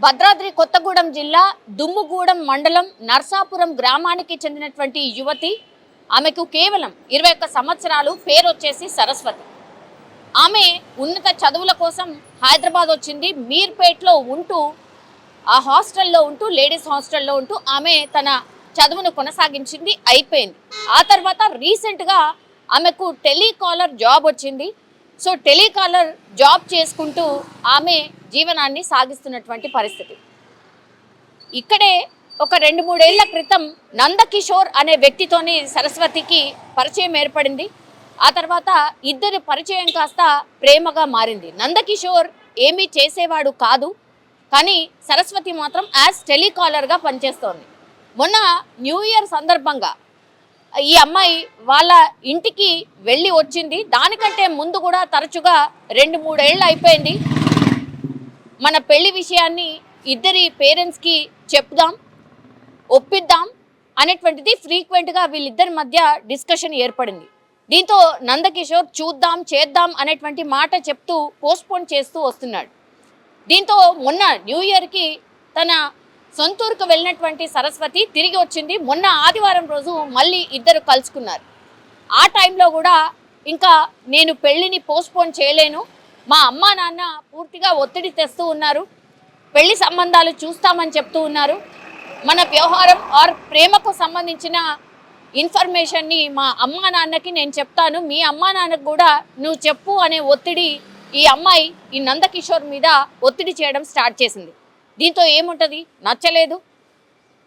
భద్రాద్రి కొత్తగూడెం జిల్లా దుమ్ముగూడెం మండలం నర్సాపురం గ్రామానికి చెందినటువంటి యువతి. ఆమెకు కేవలం 21 సంవత్సరాలు. పేరు వచ్చేసి సరస్వతి. ఆమె ఉన్నత చదువుల కోసం హైదరాబాద్ వచ్చింది. మీర్పేట్లో ఉంటూ ఆ హాస్టల్లో ఉంటూ లేడీస్ హాస్టల్లో ఉంటూ ఆమె తన చదువును కొనసాగించింది. అయిపోయింది. ఆ తర్వాత రీసెంట్గా ఆమెకు టెలికాలర్ జాబ్ వచ్చింది. సో టెలికాలర్ జాబ్ చేసుకుంటూ ఆమె జీవనాన్ని సాగిస్తున్నటువంటి పరిస్థితి. ఇక్కడే ఒక 2-3 ఏళ్ల క్రితం నందకిషోర్ అనే వ్యక్తితోని సరస్వతికి పరిచయం ఏర్పడింది. ఆ తర్వాత ఇద్దరి పరిచయం కాస్త ప్రేమగా మారింది. నందకిషోర్ ఏమీ చేసేవాడు కాదు, కానీ సరస్వతి మాత్రం యాజ్ టెలికాలర్గా పనిచేస్తోంది. మొన్న న్యూ ఇయర్ సందర్భంగా ఈ అమ్మాయి వాళ్ళ ఇంటికి వెళ్ళి వచ్చింది. దానికంటే ముందు కూడా తరచుగా 2-3 ఏళ్ళు అయిపోయింది. మన పెళ్లి విషయాన్ని ఇద్దరి పేరెంట్స్కి చెప్దాం, ఒప్పిద్దాం అనేటువంటిది ఫ్రీక్వెంట్గా వీళ్ళిద్దరి మధ్య డిస్కషన్ ఏర్పడింది. దీంతో నందకిషోర్ చూద్దాం చేద్దాం అనేటువంటి మాట చెప్తూ పోస్ట్పోన్ చేస్తూ వస్తున్నాడు. దీంతో మొన్న న్యూ ఇయర్కి తన సొంతూరుకు వెళ్ళినటువంటి సరస్వతి తిరిగి వచ్చింది. మొన్న ఆదివారం రోజు మళ్ళీ ఇద్దరు కలుసుకున్నారు. ఆ టైంలో కూడా ఇంకా నేను పెళ్ళిని పోస్ట్పోన్ చేయలేను, మా అమ్మా నాన్న పూర్తిగా ఒత్తిడి తెస్తూ ఉన్నారు, పెళ్లి సంబంధాలు చూస్తామని చెప్తూ ఉన్నారు, మన వ్యవహారం ఆర్ ప్రేమకు సంబంధించిన ఇన్ఫర్మేషన్ని మా అమ్మా నాన్నకి నేను చెప్తాను, మీ అమ్మా నాన్నకు కూడా నువ్వు చెప్పు అనే ఒత్తిడి ఈ అమ్మాయి ఈ నందకిషోర్ మీద ఒత్తిడి చేయడం స్టార్ట్ చేసింది. దీంతో ఏముంటుంది, నచ్చలేదు.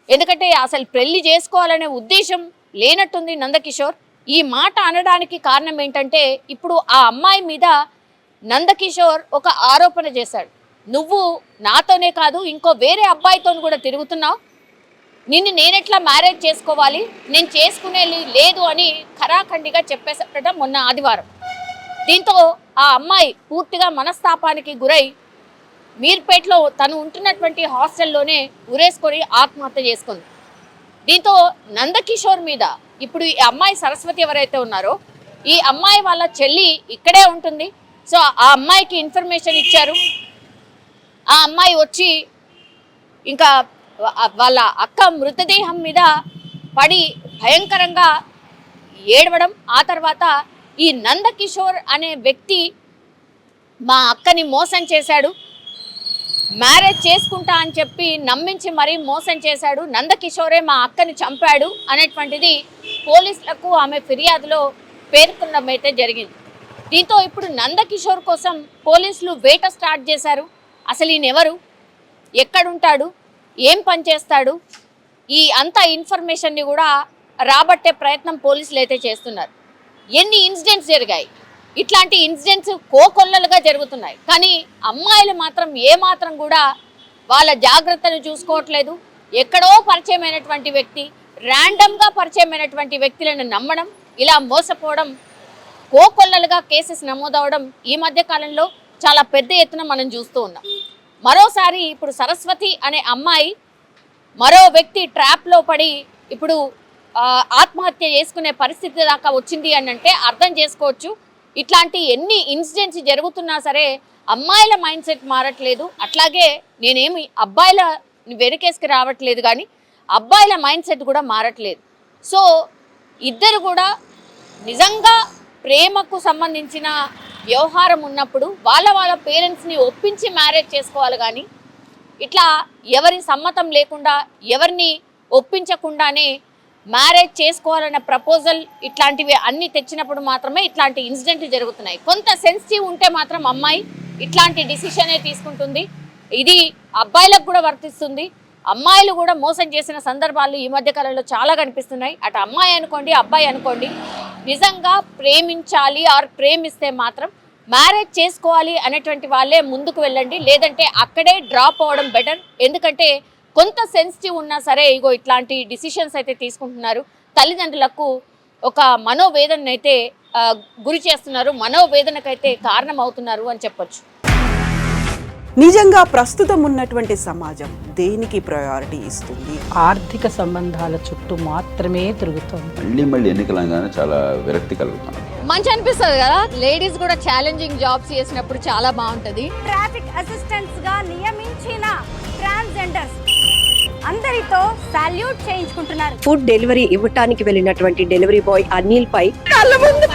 ఎందుకంటే అసలు పెళ్లి చేసుకోవాలనే ఉద్దేశం లేనట్టుంది నందకిషోర్. ఈ మాట అనడానికి కారణం ఏంటంటే ఇప్పుడు ఆ అమ్మాయి మీద నందకిషోర్ ఒక ఆరోపణ చేశాడు. నువ్వు నాతోనే కాదు ఇంకో వేరే అబ్బాయితో కూడా తిరుగుతున్నావు, నిన్ను నేనెట్లా మ్యారేజ్ చేసుకోవాలి, నేను చేసుకునేది లేదు అని ఖరాఖండిగా చెప్పేసాడట మొన్న ఆదివారం. దీంతో ఆ అమ్మాయి పూర్తిగా మనస్తాపానికి గురై మీర్పేట్లో తను ఉంటున్నటువంటి హాస్టల్లోనే ఉరేసుకొని ఆత్మహత్య చేసుకుంది. దీంతో నందకిషోర్ మీద ఇప్పుడు ఈ అమ్మాయి సరస్వతి ఎవరైతే ఉన్నారో ఈ అమ్మాయి వాళ్ళ చెల్లి ఇక్కడే ఉంటుంది. సో ఆ అమ్మాయికి ఇన్ఫర్మేషన్ ఇచ్చారు. ఆ అమ్మాయి వచ్చి ఇంకా వాళ్ళ అక్క మృతదేహం మీద పడి భయంకరంగా ఏడవడం. ఆ తర్వాత ఈ నందకిషోర్ అనే వ్యక్తి మా అక్కని మోసం చేశాడు, మ్యారేజ్ చేసుకుంటా అని చెప్పి నమ్మించి మరీ మోసం చేశాడు, నందకిషోరే మా అక్కని చంపాడు అనేటువంటిది పోలీసులకు ఆమె ఫిర్యాదులో పేర్కొనడం అయితే జరిగింది. దీంతో ఇప్పుడు నందకిషోర్ కోసం పోలీసులు వేట స్టార్ట్ చేశారు. అసలు ఈయన ఎవరు, ఎక్కడుంటాడు, ఏం పని చేస్తాడు, ఈ అంత ఇన్ఫర్మేషన్ని కూడా రాబట్టే ప్రయత్నం పోలీసులు అయితే చేస్తున్నారు. ఎన్ని ఇన్సిడెంట్స్ జరిగాయి, ఇట్లాంటి ఇన్సిడెంట్స్ కోకొల్లలుగా జరుగుతున్నాయి, కానీ అమ్మాయిలు మాత్రం ఏమాత్రం కూడా వాళ్ళ జాగ్రత్తను చూసుకోవట్లేదు. ఎక్కడో పరిచయమైనటువంటి వ్యక్తి, ర్యాండమ్గా పరిచయమైనటువంటి వ్యక్తులను నమ్మడం, ఇలా మోసపోవడం, కోకొల్లలుగా కేసెస్ నమోదవడం ఈ మధ్య కాలంలో చాలా పెద్ద ఎత్తున మనం చూస్తూ ఉన్నాం. మరోసారి ఇప్పుడు సరస్వతి అనే అమ్మాయి మరో వ్యక్తి ట్రాప్లో పడి ఇప్పుడు ఆత్మహత్య చేసుకునే పరిస్థితి దాకా వచ్చింది అని అంటే అర్థం చేసుకోవచ్చు. ఇట్లాంటి ఎన్ని ఇన్సిడెంట్స్ జరుగుతున్నా సరే అమ్మాయిల మైండ్ సెట్ మారట్లేదు. అట్లాగే నేనేమి అబ్బాయిల వెనకేసుకు రావట్లేదు, కానీ అబ్బాయిల మైండ్ సెట్ కూడా మారట్లేదు. సో ఇద్దరు కూడా నిజంగా ప్రేమకు సంబంధించిన వ్యవహారం ఉన్నప్పుడు వాళ్ళ పేరెంట్స్ని ఒప్పించి మ్యారేజ్ చేసుకోవాలి, కానీ ఇట్లా ఎవరి సమ్మతం లేకుండా ఎవరిని ఒప్పించకుండానే మ్యారేజ్ చేసుకోవాలన్న ప్రపోజల్ ఇట్లాంటివి అన్నీ తెచ్చినప్పుడు మాత్రమే ఇట్లాంటి ఇన్సిడెంట్లు జరుగుతున్నాయి. కొంత సెన్సిటివ్ ఉంటే మాత్రం అమ్మాయి ఇట్లాంటి డిసిషనే తీసుకుంటుంది. ఇది అబ్బాయిలకు కూడా వర్తిస్తుంది. అమ్మాయిలు కూడా మోసం చేసిన సందర్భాలు ఈ మధ్య కాలంలో చాలా కనిపిస్తున్నాయి. అటు అమ్మాయి అనుకోండి, అబ్బాయి అనుకోండి, నిజంగా ప్రేమించాలి ఆర్ ప్రేమిస్తే మాత్రం మ్యారేజ్ చేసుకోవాలి అనేటువంటి వాళ్ళే ముందుకు వెళ్ళండి, లేదంటే అక్కడే డ్రాప్ అవ్వడం బెటర్. ఎందుకంటే కొంత సెన్సిటివ్ ఉన్నా సరే ఇగో ఇట్లాంటి డిసిషన్స్ అయితే తీసుకుంటున్నారు. తల్లిదండ్రులకు ఒక మనోవేదన అయితే గురి చేస్తున్నారు, మనోవేదనకైతే కారణం అవుతున్నారు అని చెప్పొచ్చు. నిజంగా ప్రస్తుతం ఉన్నటువంటి సమాజం దేనికి ప్రయారిటీ ఇస్తుంది? ఆర్థిక సంబంధాల చుట్టూ మాత్రమే తిరుగుతోంది. మళ్ళీ ఎన్నికలంగానే చాలా విరక్తి కలుగుతాం. మంచి అనిపిస్తుంది కదా, లేడీస్ కూడా ఛాలెంజింగ్ జాబ్స్ చేసినప్పుడు చాలా బాగుంటది. ట్రాఫిక్ అసిస్టెంట్స్ గా నియమించిన ట్రాన్స్జెండర్స్ అందరితో సాల్యూట్ చేయించుకుంటున్నారు. ఫుడ్ డెలివరీ ఇవ్వటానికి వెళ్ళినటువంటి డెలివరీ బాయ్ అనిల్ పై కళ్ళ ముందు